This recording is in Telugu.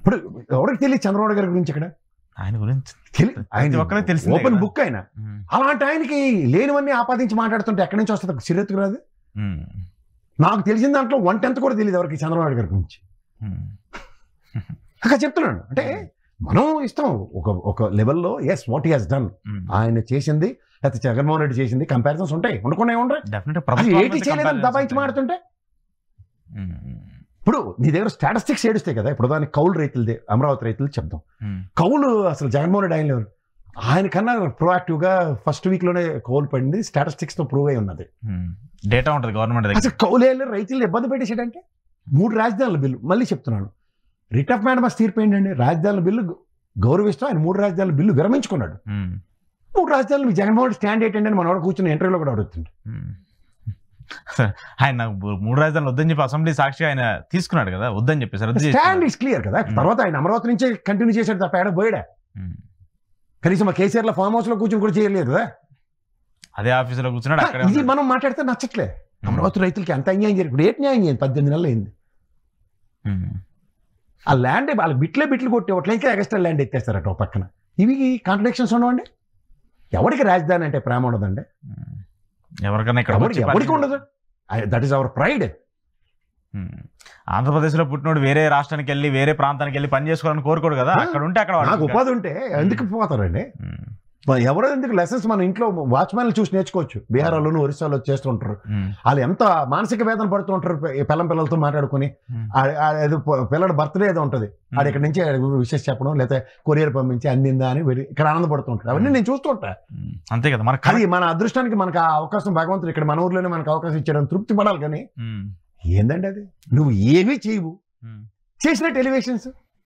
ఇప్పుడు ఎవరికి తెలియదు చంద్రబాబు గారి గురించి ఇక్కడ ఆయన గురించి ఆయన తెలిసి ఓపెన్ బుక్ ఆయన. అలాంటి ఆయనకి లేనివన్నీ ఆపాదించి మాట్లాడుతుంటే ఎక్కడి నుంచి వస్తుంది సిరెత్తుకు రాదు. నాకు తెలిసిన దాంట్లో 1/10 కూడా తెలియదు ఎవరికి చంద్రబాబు గారి గురించి. అక్కడ చెప్తున్నాను అంటే మనం ఇస్తాం ఒక లెవెల్లో yes what he has done, ఆయన చేసింది లేకపోతే జగన్మోహన్ రెడ్డి చేసింది కంపారిజన్స్ ఉంటాయి, ఉండకుండా ఉండరు. ఏటి చేయలేదని దబాయించి మాడుతుంటే ఇప్పుడు నీ దగ్గర స్టాటిస్టిక్స్ ఏడుస్తాయి కదా. ఇప్పుడు దానికి కౌలు రైతులదే, అమరావతి రైతులు చెప్దాం. కౌలు అసలు జగన్మోహన్ రెడ్డి ఆయన ఆయన కన్నా ప్రొయాక్టివ్గా ఫస్ట్ వీక్లోనే కౌలు పడింది, స్టాటిస్టిక్స్తో ప్రూవ్ అయి ఉన్నది, డేటా ఉంటుంది గవర్నమెంట్. అసలు కౌలు రైతులు ఇబ్బంది పెట్టేసాడంటే 3 రాజధానుల బిల్లు. మళ్ళీ చెప్తున్నాను, రిట్ ఆఫ్ మేడమస్ తీర్పు ఏంటండి, రాజధానుల బిల్లు గౌరవిస్తూ ఆయన 3 రాజధానుల బిల్లు విరమించుకున్నాడు. 3 రాజధానులు మీ జగన్మోహన్ రెడ్డి స్టాండ్ ఏంటంటే అని మనవాడు కూర్చుని ఇంటర్వ్యూలో కూడా అడుగుతుంది. ఆయన 3 రాజధానులు వద్దని చెప్పి అసెంబ్లీ సాక్షిగా ఆయన తీసుకున్నాడు కదా, వద్దని చెప్పేసి స్టాండ్ ఇస్ క్లియర్ కదా. తర్వాత ఆయన అమరావతి నుంచే కంటిన్యూ చేశాడు తప్ప ఏడ పోయాడా. కనీసం మా కేసీఆర్ లో ఫామ్ హౌస్ లో కూర్చొని కూడా చేయలేదు కదా, అదే ఆఫీసులో కూర్చున్నాడు. ఇది మనం మాట్లాడితే నచ్చట్లే. అమరావతి రైతులకి ఎంత అన్యాయం జరిగింది, ఇప్పుడు ఏటి న్యాయం చేయండి, 18 నెలలు అయింది. ఆ ల్యాండ్ వాళ్ళకి బిట్లు కొట్టి ఒకట్ల ఇంకా ఎక్స్ట్రా ల్యాండ్ ఎత్తేస్తారట ఒక పక్కన. ఇవి కాంట్రడిక్షన్స్ ఉండవండి. ఎవరికి రాజధాని అంటే ప్రేమ ఉండదండి, ఎవరికైనా ఎవరికి ఉండదు. That is our pride. ఆంధ్రప్రదేశ్లో పుట్టినోడు వేరే రాష్ట్రానికి వెళ్ళి వేరే ప్రాంతానికి వెళ్ళి పని చేసుకోవాలని కోరుకోడు కదా. అక్కడ ఉంటే అక్కడ నాకు ఉపాధి ఉంటే ఎందుకు పోతారండి. ఎవరో ఎందుకు లెసన్స్ మన ఇంట్లో వాచ్మెన్లు చూసి నేర్చుకోవచ్చు. బీహార్లోను ఒరిస్సాలో చేస్తుంటారు, వాళ్ళు ఎంత మానసిక వేదన పడుతూ ఉంటారు. పిల్లలతో మాట్లాడుకుని ఏదో పిల్లల బర్త్డే ఏదో ఉంటుంది, ఆడ ఇక్కడ నుంచి విషెస్ చెప్పడం లేకపోతే కొరియర్ పంపించి అందిందా అని ఇక్కడ ఆనందపడుతూ ఉంటారు. అవన్నీ నేను చూస్తుంటా. అంతే కదా, అది మన అదృష్టానికి మనకు ఆ అవకాశం భగవంతుడు ఇక్కడ మన ఊర్లోనే మనకు అవకాశం ఇచ్చాడని తృప్తి పడాలి. కానీ ఏందండి అది, నువ్వు ఏమీ చేయవు, చేసిన టెలివిజన్స్